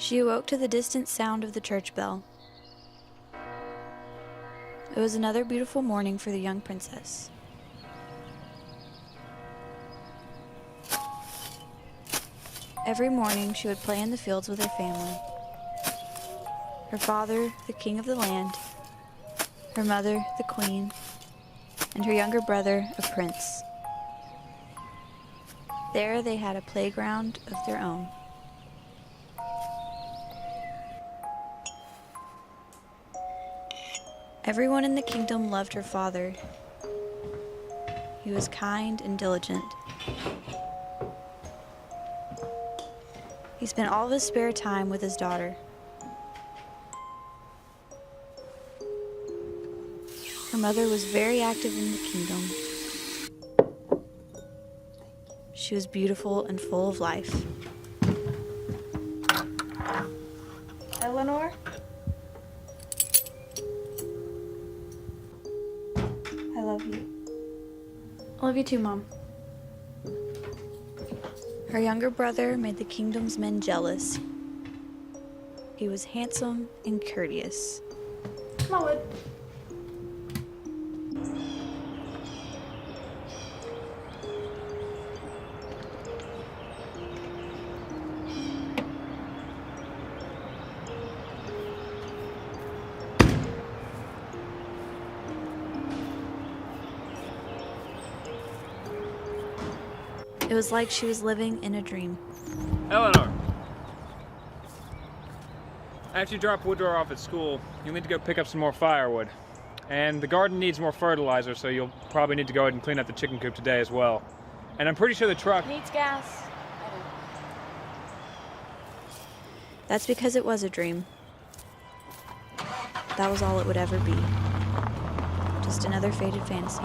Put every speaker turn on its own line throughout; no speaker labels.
She awoke to the distant sound of the church bell. It was another beautiful morning for the young princess. Every morning she would play in the fields with her family. Her father, the king of the land, her mother, the queen, and her younger brother, a prince. There they had a playground of their own. Everyone in the kingdom loved her father. He was kind and diligent. He spent all of his spare time with his daughter. Her mother was very active in the kingdom. She was beautiful and full of life.
Eleanor? I love you.
I love you too, Mom. Her younger brother made the kingdom's men jealous. He was handsome and courteous.
Come on, Wood.
It was like she was living in a dream.
Eleanor! After you drop Woodrow off at school, you'll need to go pick up some more firewood. And the garden needs more fertilizer, so you'll probably need to go ahead and clean up the chicken coop today as well. And I'm pretty sure the truck
Needs gas.
That's because it was a dream. That was all it would ever be. Just another faded fantasy.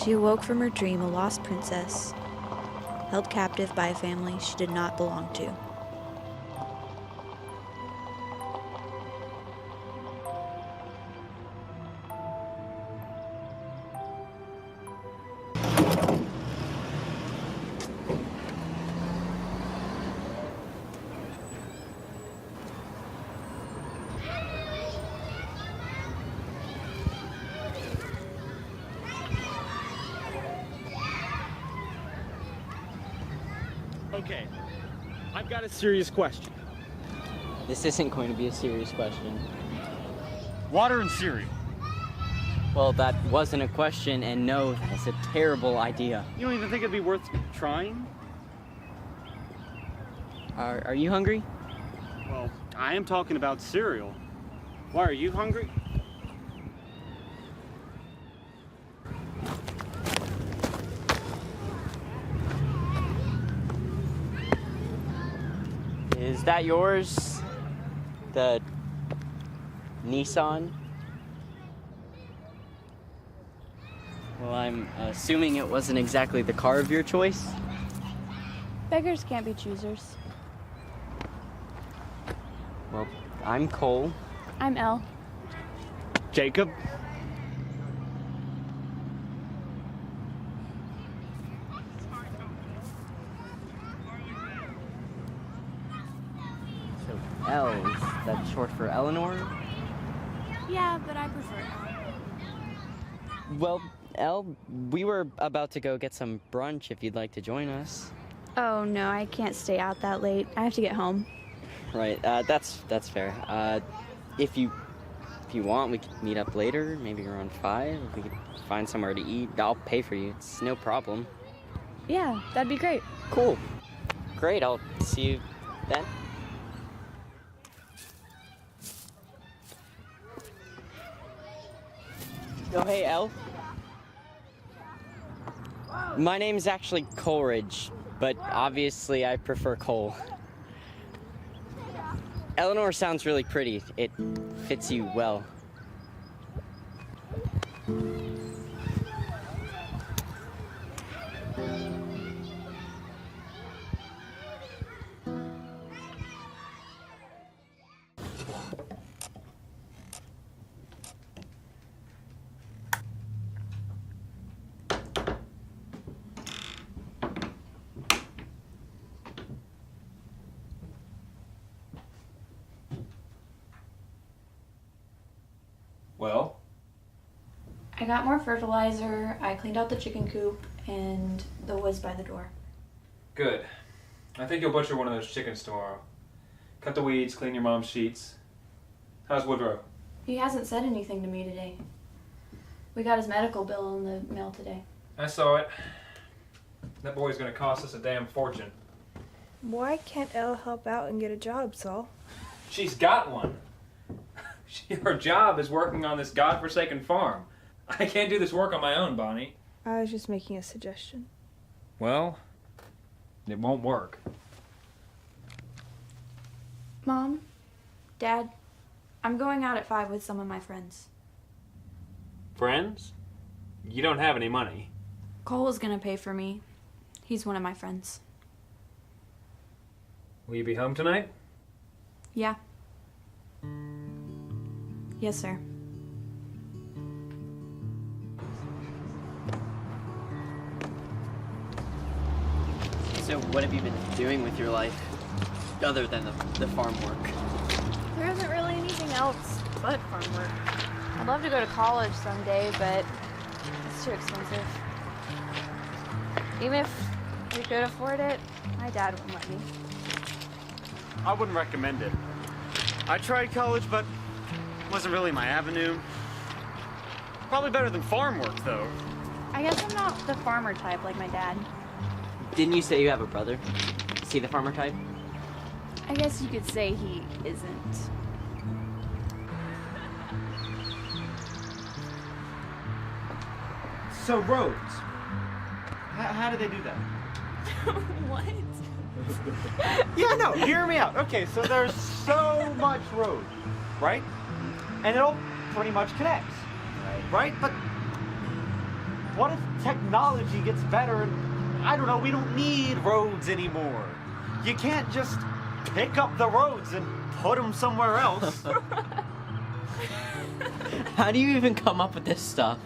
She awoke from her dream a lost princess, held captive by a family she did not belong to.
Okay, I've got a serious question.
This isn't going to be a serious question.
Water and cereal.
Well, that wasn't a question, and no, that's a terrible idea.
You don't even think it'd be worth trying?
Are you hungry?
Well, I am talking about cereal. Why, are you hungry?
Is that yours? The Nissan? Well, I'm assuming it wasn't exactly the car of your choice.
Beggars can't be choosers.
Well, I'm Cole.
I'm Elle.
Jacob?
So, Elle, is that short for Eleanor?
Yeah, but I prefer Elle.
Well, Elle, we were about to go get some brunch if you'd like to join us.
Oh no, I can't stay out that late. I have to get home.
Right, that's fair. If you want, we could meet up later, maybe around 5. If we could find somewhere to eat, I'll pay for you. It's no problem.
Yeah, that'd be great.
Cool. Great, I'll see you then. Oh, hey, Elle. My name's actually Coleridge, but obviously I prefer Cole. Eleanor sounds really pretty. It fits you well.
Well?
I got more fertilizer, I cleaned out the chicken coop, and the woods by the door.
Good. I think you'll butcher one of those chickens tomorrow. Cut the weeds, clean your mom's sheets. How's Woodrow?
He hasn't said anything to me today. We got his medical bill in the mail today.
I saw it. That boy's gonna cost us a damn fortune.
Why can't Elle help out and get a job, Saul?
She's got one. Her job is working on this godforsaken farm. I can't do this work on my own, Bonnie.
I was just making a suggestion.
Well, it won't work.
Mom, Dad, I'm going out at 5 with some of my friends.
Friends? You don't have any money.
Cole is gonna pay for me. He's one of my friends.
Will you be home tonight?
Yeah. Yes, sir.
So what have you been doing with your life, other than the farm work?
There isn't really anything else but farm work. I'd love to go to college someday, but it's too expensive. Even if we could afford it, my dad wouldn't let me.
I wouldn't recommend it. I tried college, but it wasn't really my avenue. Probably better than farm work, though.
I guess I'm not the farmer type like my dad.
Didn't you say you have a brother? Is he the farmer type?
I guess you could say he isn't.
So roads. How do they do that?
What?
Yeah, no, hear me out. Okay, so there's so much road, right? And it all pretty much connects, right? But what if technology gets better and, I don't know, we don't need roads anymore? You can't just pick up the roads and put them somewhere else.
How do you even come up with this stuff?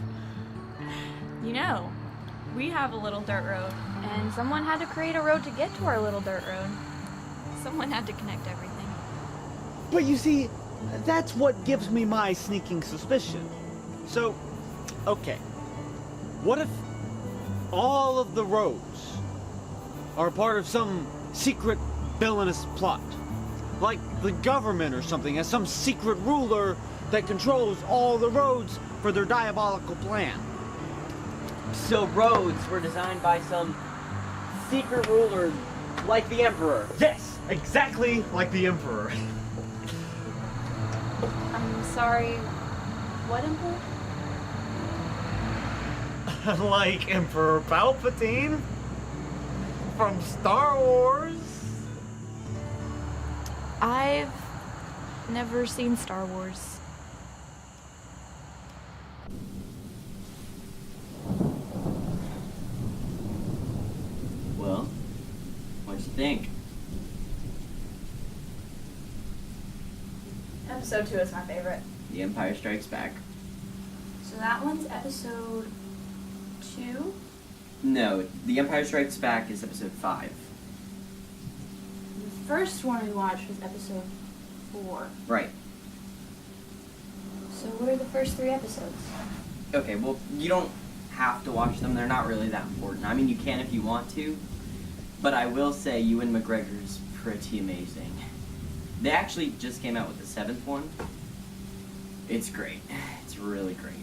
You know, we have a little dirt road, and someone had to create a road to get to our little dirt road. Someone had to connect everything.
But you see, that's what gives me my sneaking suspicion.
So, okay, what if all of the roads are part of some secret villainous plot? Like the government or something has some secret ruler that controls all the roads for their diabolical plan.
So roads were designed by some secret ruler like the Emperor.
Yes, exactly like the Emperor.
I'm sorry, what emperor?
Like Emperor Palpatine from Star Wars.
I've never seen Star Wars.
Well, what'd you think?
Episode 2 is my favorite.
The Empire Strikes Back.
So that one's episode 2?
No, The Empire Strikes Back is episode 5.
The first one we watched was episode 4.
Right.
So what are the first 3 episodes?
Okay, well, you don't have to watch them. They're not really that important. I mean, you can if you want to. But I will say Ewan McGregor's pretty amazing. They actually just came out with the 7th one. It's great. It's really great.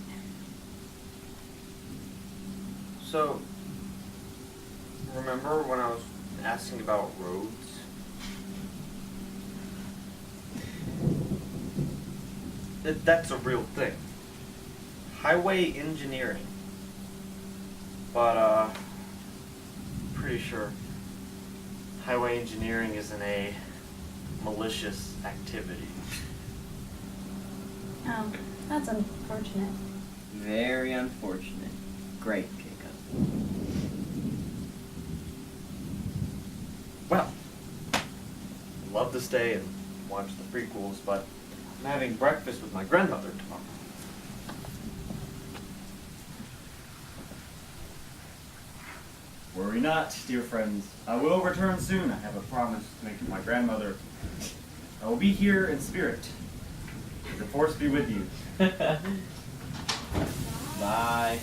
So, remember when I was asking about roads? That's a real thing. Highway engineering. But, pretty sure highway engineering isn't a malicious activity.
Oh, that's unfortunate.
Very unfortunate. Great, Jacob.
Well, I'd love to stay and watch the prequels, but I'm having breakfast with my grandmother tomorrow.
Worry not, dear friends. I will return soon. I have a promise to make to my grandmother. I will be here in spirit. The force be with you.
Bye.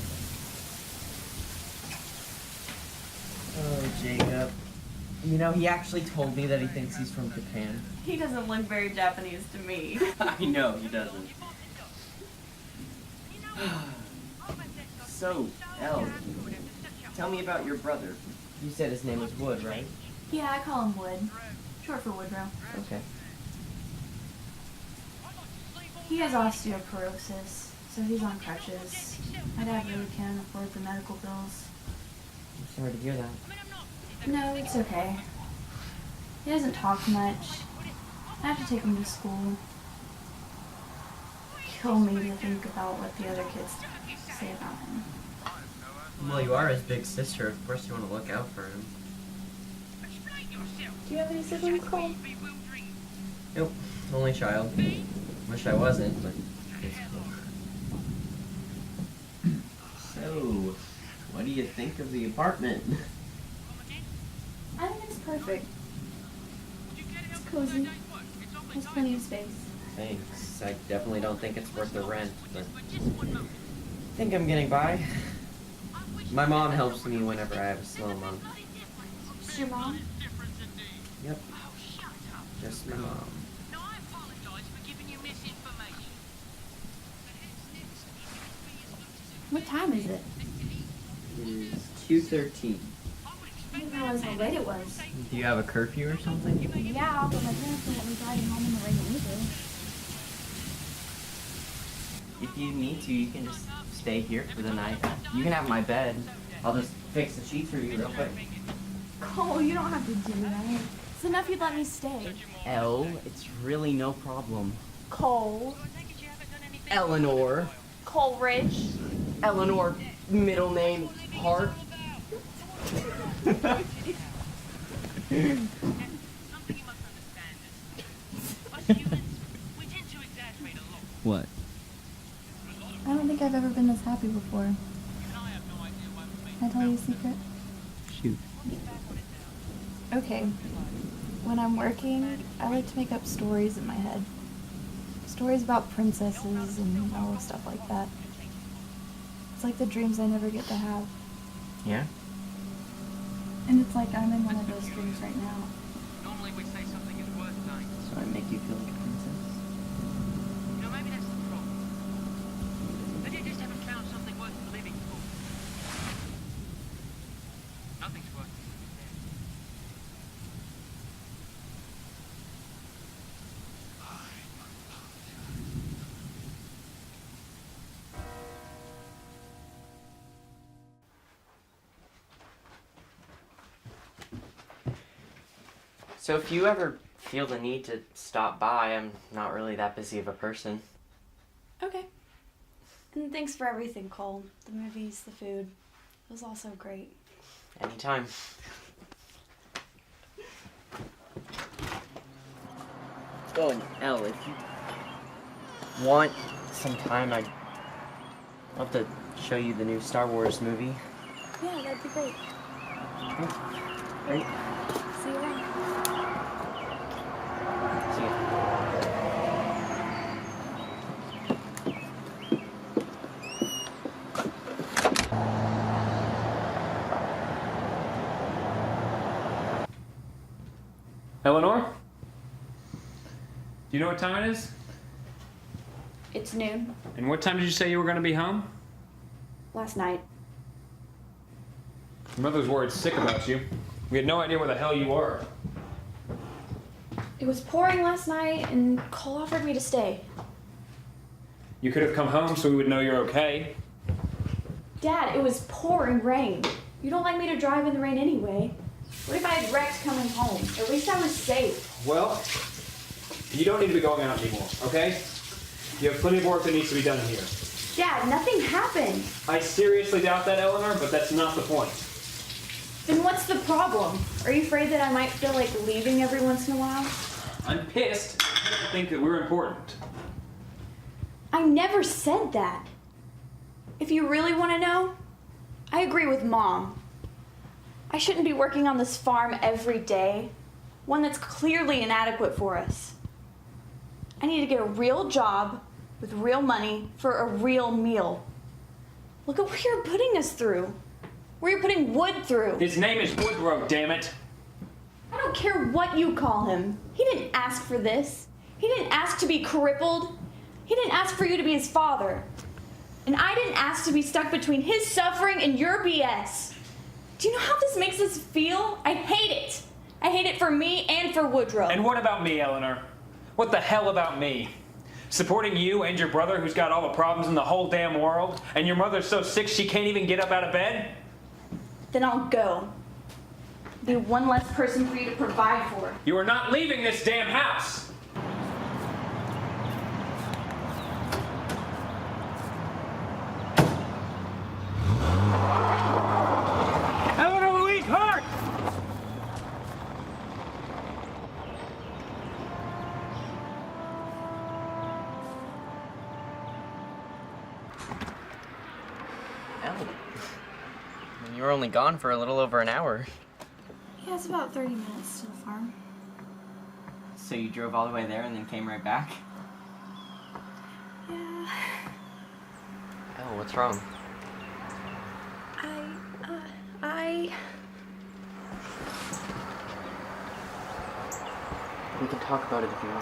Oh, Jacob. You know, he actually told me that he thinks he's from Japan.
He doesn't look very Japanese to me.
I know, he doesn't. So, Elle, tell me about your brother. You said his name was Wood, right?
Yeah, I call him Wood. Short for Woodrow.
Okay.
He has osteoporosis, so he's on crutches. My dad really can't afford the medical bills.
I'm sorry to hear that.
No, it's okay. He doesn't talk much. I have to take him to school. Kill me to think about what the other kids say about him.
Well, you are his big sister. Of course you want to look out for him.
Do you have any siblings, Cole?
Nope. Only child. Wish I wasn't, but it's cool. So, what do you think of the apartment?
I think it's perfect. It's cozy. There's plenty of space.
Thanks. I definitely don't think it's worth the rent, but I think I'm getting by. My mom helps me whenever I have a slow month.
Is your mom?
Yep. Just my mom.
What time is it?
It is 2:13.
I didn't realize how late it was.
Do you have a curfew or something?
Yeah, but my parents don't let me drive home in the rain either.
If you need to, you can just stay here for the night. You can have my bed. I'll just fix the sheets for you real quick.
Cole, you don't have to do that. It's enough you'd let me stay.
Elle, it's really no problem.
Cole.
Eleanor.
Coleridge.
Eleanor, middle name, Hart. What?
I don't think I've ever been this happy before. Can I tell you a secret?
Shoot.
Okay. When I'm working, I like to make up stories in my head. Stories about princesses and all stuff like that. It's like the dreams I never get to have.
Yeah?
And it's like I'm in one of those dreams right now.
Normally we'd say something is worth dying.
So I make you feel like a princess?
You know, maybe that's the problem. Maybe I just haven't found something worth living for. Nothing's worth living for.
So if you ever feel the need to stop by, I'm not really that busy of a person.
Okay. And thanks for everything, Cole. The movies, the food. It was all so great.
Anytime. Oh, and Elle, if you want some time, I'd love to show you the new Star Wars movie.
Yeah, that'd be great.
Right?
See you around.
See ya.
Eleanor? Do you know what time it is?
It's noon.
And what time did you say you were going to be home?
Last night.
Your mother was worried sick about you. We had no idea where the hell you were.
It was pouring last night, and Cole offered me to stay.
You could have come home so we would know you're okay.
Dad, it was pouring rain. You don't like me to drive in the rain anyway. What if I had wrecked coming home? At least I was safe.
Well, you don't need to be going out anymore, okay? You have plenty of work that needs to be done here.
Dad, nothing happened.
I seriously doubt that, Eleanor, but that's not the point.
Then what's the problem? Are you afraid that I might feel like leaving every once in a while?
I'm pissed. I think that we're important.
I never said that. If you really want to know, I agree with Mom. I shouldn't be working on this farm every day, one that's clearly inadequate for us. I need to get a real job with real money for a real meal. Look at what you're putting us through. What you're putting Wood through.
His name is Woodrow, damn it.
I don't care what you call him. He didn't ask for this. He didn't ask to be crippled. He didn't ask for you to be his father. And I didn't ask to be stuck between his suffering and your BS. Do you know how this makes us feel? I hate it. I hate it for me and for Woodrow.
And what about me, Eleanor? What the hell about me? Supporting you and your brother who's got all the problems in the whole damn world, and your mother's so sick she can't even get up out of bed?
Then I'll go. Be one less person for you to provide for.
You are not leaving this damn house! Eleanor Louise Hart!
Elle, you were only gone for a little over an hour.
Yeah, it's about 30 minutes to the farm.
So you drove all the way there and then came right back?
Yeah.
Elle, what's wrong? We can talk about it if you want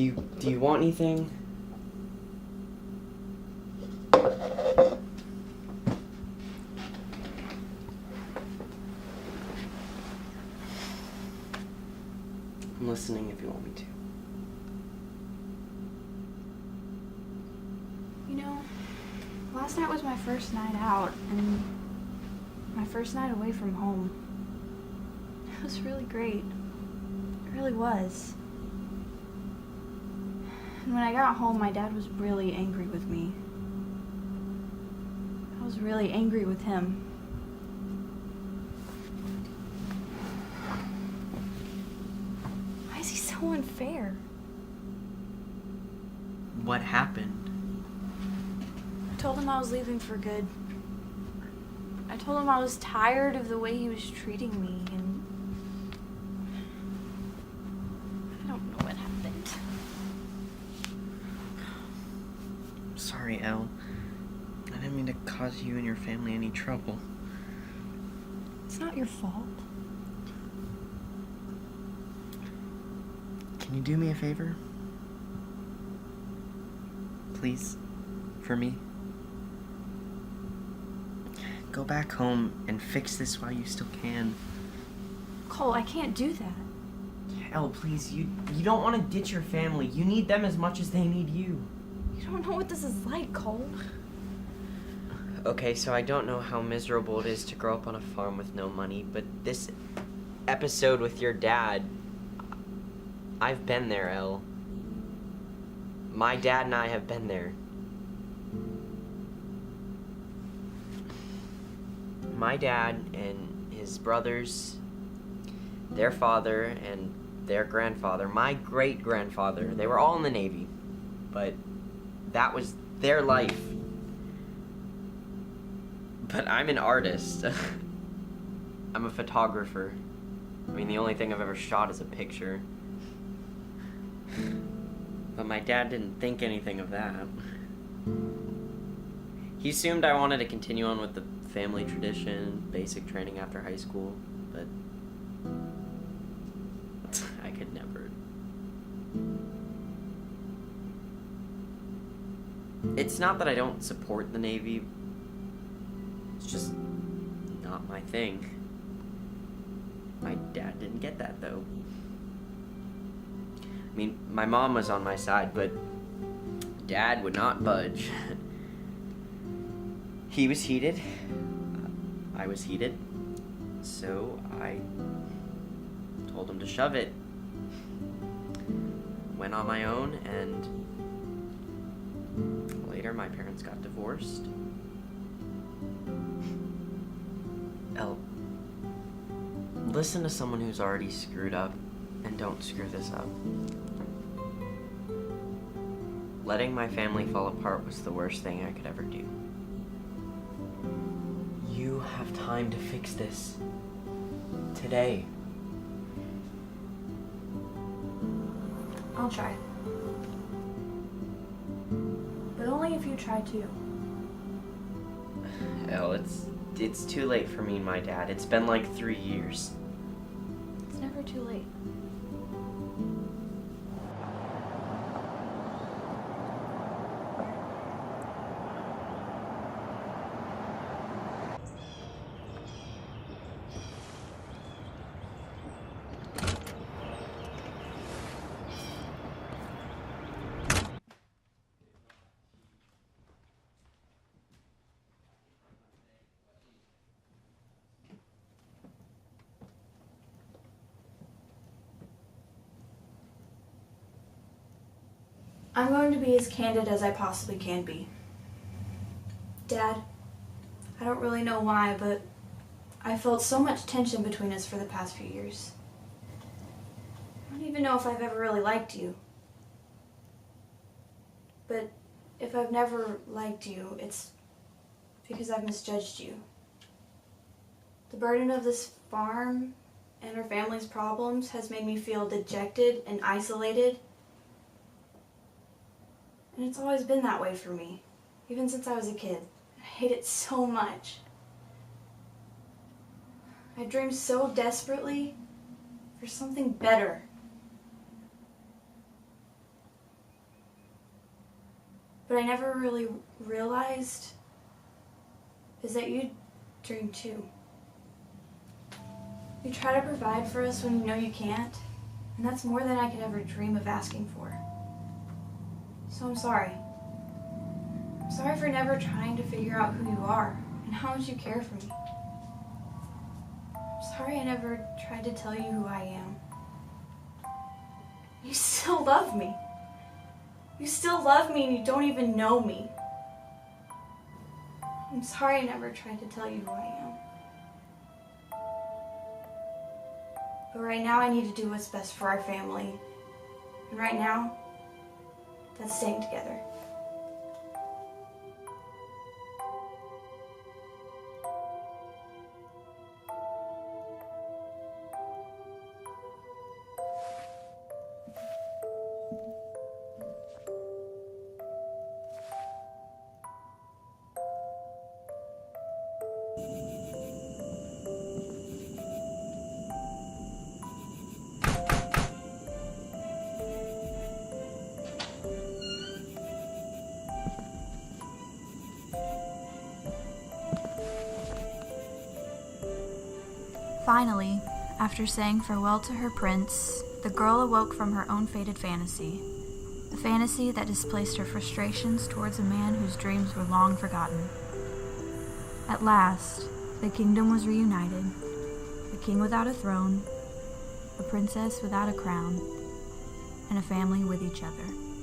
to. Do you want anything? I'm listening if you want me to.
You know, last night was my first night out, and my first night away from home. It was really great. It really was. And when I got home, my dad was really angry with me. I was really angry with him. Why is he so unfair?
What happened?
I told him I was leaving for good. I told him I was tired of the way he was treating me, and I don't know what happened.
Sorry, Elle. I didn't mean to cause you and your family any trouble.
It's not your fault.
Can you do me a favor? Please? For me? Go back home and fix this while you still can.
Cole, I can't do that.
Elle, please, you don't want to ditch your family. You need them as much as they need you.
You don't know what this is like, Cole.
Okay, so I don't know how miserable it is to grow up on a farm with no money, but this episode with your dad, I've been there, Elle. My dad and I have been there. My dad and his brothers, their father and their grandfather, my great-grandfather, they were all in the Navy, but that was their life. But I'm an artist. I'm a photographer. I mean, the only thing I've ever shot is a picture. But my dad didn't think anything of that. He assumed I wanted to continue on with the family tradition, basic training after high school, but I could never. It's not that I don't support the Navy, it's just not my thing. My dad didn't get that, though. I mean, my mom was on my side, but Dad would not budge. He was heated. I was heated. So I told him to shove it. Went on my own, and later my parents got divorced. Elle, listen to someone who's already screwed up, and don't screw this up. Letting my family fall apart was the worst thing I could ever do. You have time to fix this. Today.
I'll try. But only if you try too.
Elle, it's too late for me and my dad. It's been like 3 years.
It's never too late. I'm going to be as candid as I possibly can be. Dad, I don't really know why, but I felt so much tension between us for the past few years. I don't even know if I've ever really liked you. But if I've never liked you, it's because I've misjudged you. The burden of this farm and our family's problems has made me feel dejected and isolated. And it's always been that way for me, even since I was a kid. I hate it so much. I dreamed so desperately for something better. But I never really realized is that you dream too. You try to provide for us when you know you can't, and that's more than I could ever dream of asking for. So I'm sorry. I'm sorry for never trying to figure out who you are and how much you care for me. I'm sorry I never tried to tell you who I am. You still love me. You still love me and you don't even know me. I'm sorry I never tried to tell you who I am. But right now I need to do what's best for our family. And right now, that's staying together. Finally, after saying farewell to her prince, the girl awoke from her own fated fantasy. A fantasy that displaced her frustrations towards a man whose dreams were long forgotten. At last, the kingdom was reunited. A king without a throne, a princess without a crown, and a family with each other.